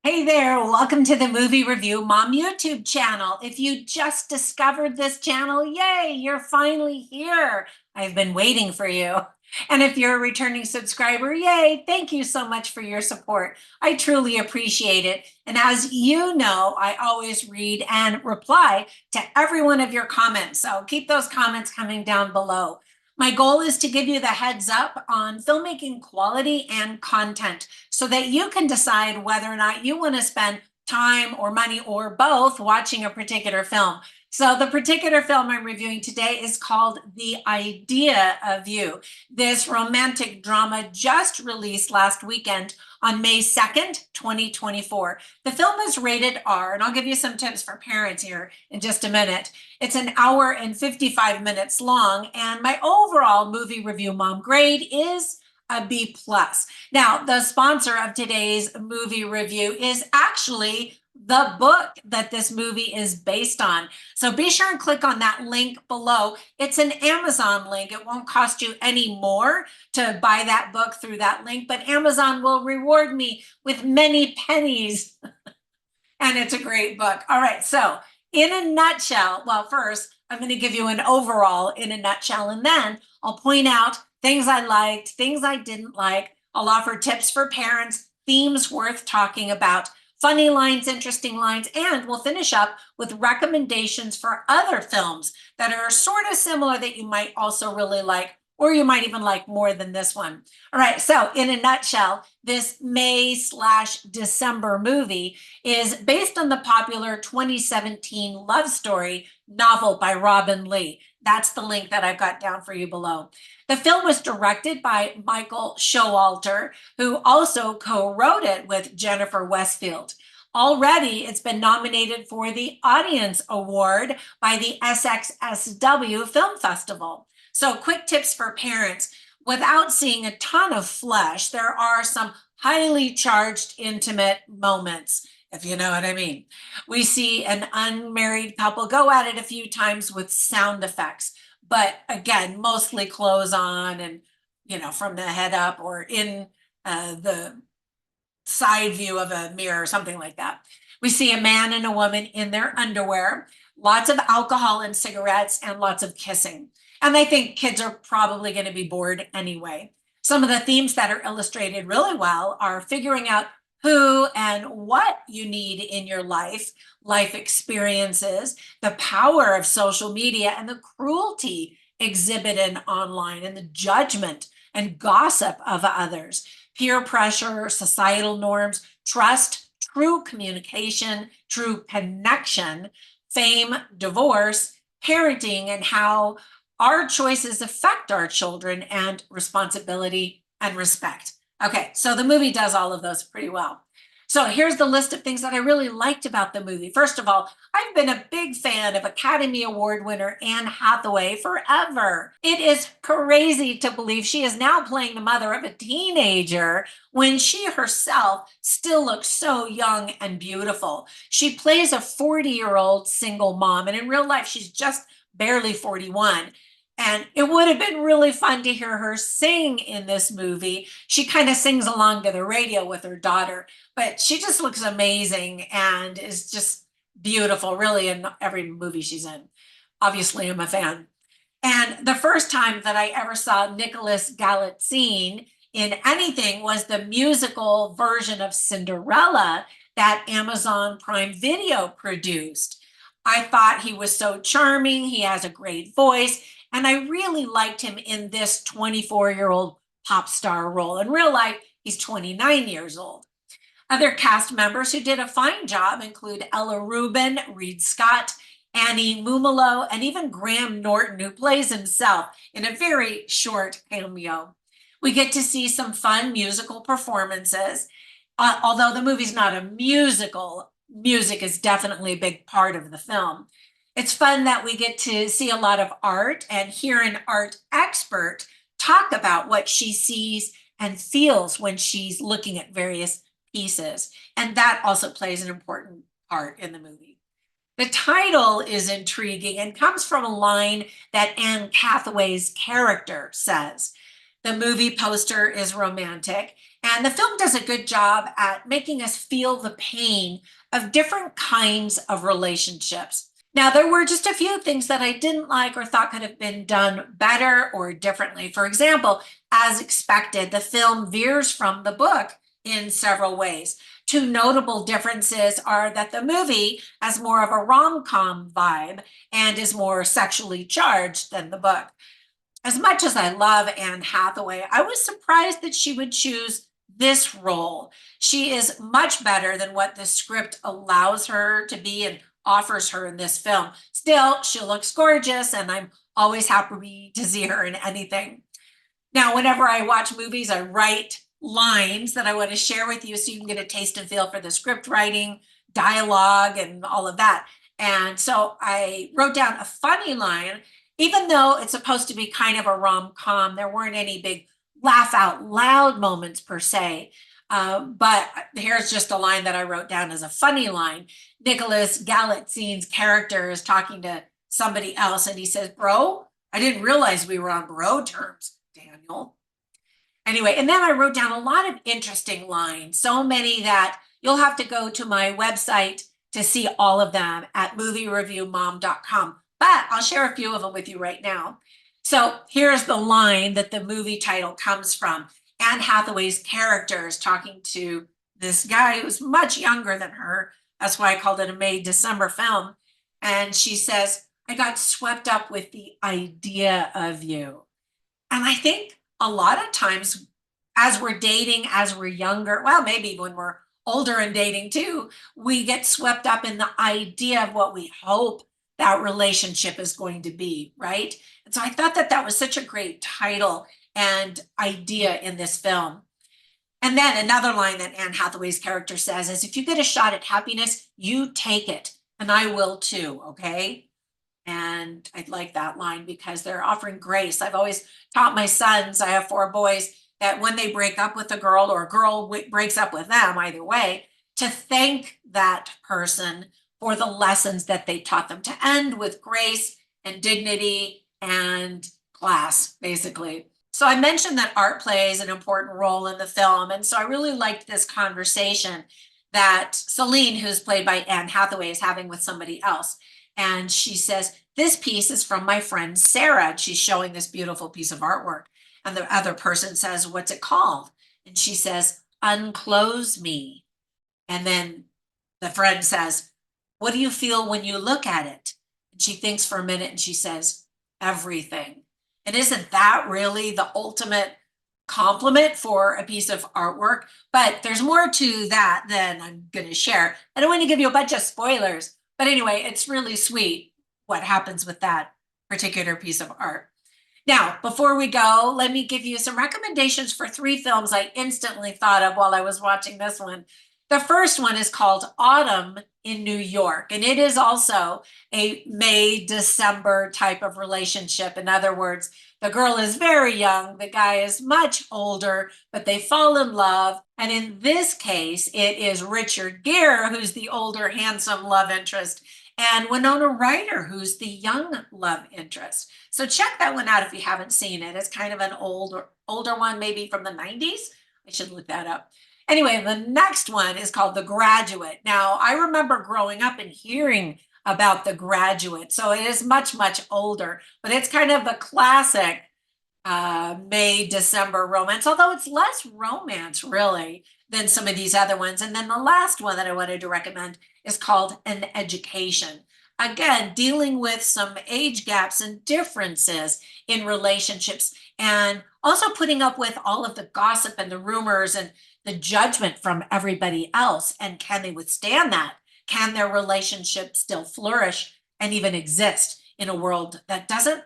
Hey there, welcome to the Movie Review Mom YouTube channel. If you just discovered this channel, yay, you're finally here. I've been waiting for you. And if you're a returning subscriber, yay, thank you so much for your support. I truly appreciate it. And as you know, I always read and reply to every one of your comments. So keep those comments coming down below. My goal is to give you the heads up on filmmaking quality and content so that you can decide whether or not you want to spend time or money or both watching a particular film. So the particular film I'm reviewing today is called The Idea of You. This romantic drama just released last weekend on May 2nd, 2024. The film is rated R, and I'll give you some tips for parents here in just a minute. It's an hour and 55 minutes long, and my overall movie review mom grade is a B+. Now, the sponsor of today's movie review is actually the book that this movie is based on. So be sure and click on that link below. It's an Amazon link. It won't cost you any more to buy that book through that link, but Amazon will reward me with many pennies. And it's a great book. All right, so in a nutshell, well, first, I'm going to give you an overall in a nutshell, and then I'll point out things I liked, things I didn't like. I'll offer tips for parents, themes worth talking about, funny lines, interesting lines, and we'll finish up with recommendations for other films that are sort of similar that you might also really like, or you might even like more than this one. All right, so in a nutshell, this May/December movie is based on the popular 2017 love story novel by Robin Lee. That's the link that I've got down for you below. The film was directed by Michael Showalter, who also co-wrote it with Jennifer Westfield. Already, it's been nominated for the Audience Award by the SXSW Film Festival. So quick tips for parents. Without seeing a ton of flesh, there are some highly charged, intimate moments, if you know what I mean. We see an unmarried couple go at it a few times with sound effects, but again, mostly clothes on and, from the head up or in the side view of a mirror or something like that. We see a man and a woman in their underwear, lots of alcohol and cigarettes, and lots of kissing. And I think kids are probably going to be bored anyway. Some of the themes that are illustrated really well are figuring out who and what you need in your life experiences, the power of social media, and the cruelty exhibited online, and the judgment and gossip of others, peer pressure, societal norms, trust, true communication, true connection, fame, divorce, parenting, and how our choices affect our children, and responsibility and respect. Okay, so the movie does all of those pretty well. So here's the list of things that I really liked about the movie. First of all, I've been a big fan of Academy Award winner Anne Hathaway forever. It is crazy to believe she is now playing the mother of a teenager when she herself still looks so young and beautiful. She plays a 40-year-old single mom, and in real life, she's just barely 41. And it would have been really fun to hear her sing in this movie. She kind of sings along to the radio with her daughter, but she just looks amazing and is just beautiful, really, in every movie she's in. Obviously, I'm a fan. And the first time that I ever saw Nicholas Galitzine in anything was the musical version of Cinderella that Amazon Prime Video produced. I thought he was so charming. He has a great voice. And I really liked him in this 24-year-old pop star role. In real life, he's 29 years old. Other cast members who did a fine job include Ella Rubin, Reed Scott, Annie Mumolo, and even Graham Norton, who plays himself in a very short cameo. We get to see some fun musical performances. Although the movie's not a musical, music is definitely a big part of the film. It's fun that we get to see a lot of art and hear an art expert talk about what she sees and feels when she's looking at various pieces. And that also plays an important part in the movie. The title is intriguing and comes from a line that Anne Hathaway's character says. The movie poster is romantic, and the film does a good job at making us feel the pain of different kinds of relationships. Now, there were just a few things that I didn't like or thought could have been done better or differently. For example, as expected, the film veers from the book in several ways. Two notable differences are that the movie has more of a rom-com vibe and is more sexually charged than the book. As much as I love Anne Hathaway, I was surprised that she would choose this role. She is much better than what the script allows her to be and offers her in this film. Still, she looks gorgeous, and I'm always happy to see her in anything. Now, whenever I watch movies, I write lines that I want to share with you so you can get a taste and feel for the script writing, dialogue, and all of that. And so I wrote down a funny line. Even though it's supposed to be kind of a rom-com, there weren't any big laugh out loud moments per se. But here's just a line that I wrote down as a funny line. Nicholas Galatzine's character is talking to somebody else, and he says, "Bro, I didn't realize we were on bro terms, Daniel." Anyway, and then I wrote down a lot of interesting lines, so many that you'll have to go to my website to see all of them at moviereviewmom.com. But I'll share a few of them with you right now. So here's the line that the movie title comes from. Anne Hathaway's character is talking to this guy who's much younger than her. That's why I called it a May-December film. And she says, "I got swept up with the idea of you." And I think a lot of times as we're dating, as we're younger, well, maybe when we're older and dating too, we get swept up in the idea of what we hope that relationship is going to be, right? And so I thought that that was such a great title and idea in this film. And then another line that Anne Hathaway's character says is, "If you get a shot at happiness, you take it, and I will too, okay?" And I like that line because they're offering grace. I've always taught my sons, I have 4 boys, that when they break up with a girl or a girl breaks up with them, either way, to thank that person for the lessons that they taught them, to end with grace and dignity and class, basically. So I mentioned that art plays an important role in the film. And so I really liked this conversation that Celine, who's played by Anne Hathaway, is having with somebody else. And she says, "This piece is from my friend Sarah." And she's showing this beautiful piece of artwork. And the other person says, "What's it called?" And she says, "Unclose Me." And then the friend says, "What do you feel when you look at it?" And she thinks for a minute and she says, "Everything." And isn't that really the ultimate compliment for a piece of artwork? But there's more to that than I'm going to share. I don't want to give you a bunch of spoilers. But anyway, it's really sweet what happens with that particular piece of art. Now, before we go, let me give you some recommendations for 3 films I instantly thought of while I was watching this one. The first one is called Autumn in New York, and it is also a May-December type of relationship. In other words, the girl is very young, the guy is much older, but they fall in love. And in this case, it is Richard Gere, who's the older, handsome love interest, and Winona Ryder, who's the young love interest. So check that one out if you haven't seen it. It's kind of an older one, maybe from the 90s. I should look that up. Anyway, the next one is called The Graduate. Now, I remember growing up and hearing about The Graduate, so it is much, much older, but it's kind of a classic May-December romance, although it's less romance, really, than some of these other ones. And then the last one that I wanted to recommend is called An Education. Again, dealing with some age gaps and differences in relationships, and also putting up with all of the gossip and the rumors and the judgment from everybody else. And can they withstand that? Can their relationship still flourish and even exist in a world that doesn't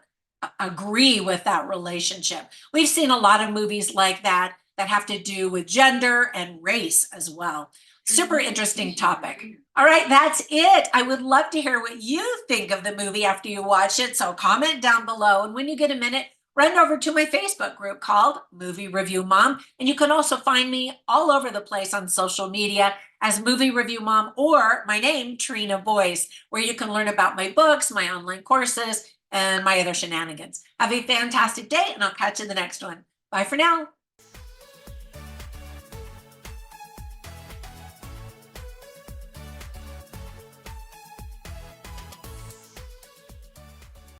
agree with that relationship? We've seen a lot of movies like that that have to do with gender and race as well. Super interesting topic. All right, that's it. I would love to hear what you think of the movie after you watch it. So comment down below. And when you get a minute, run over to my Facebook group called Movie Review Mom. And you can also find me all over the place on social media as Movie Review Mom, or my name, Trina Boice, where you can learn about my books, my online courses, and my other shenanigans. Have a fantastic day, and I'll catch you in the next one. Bye for now.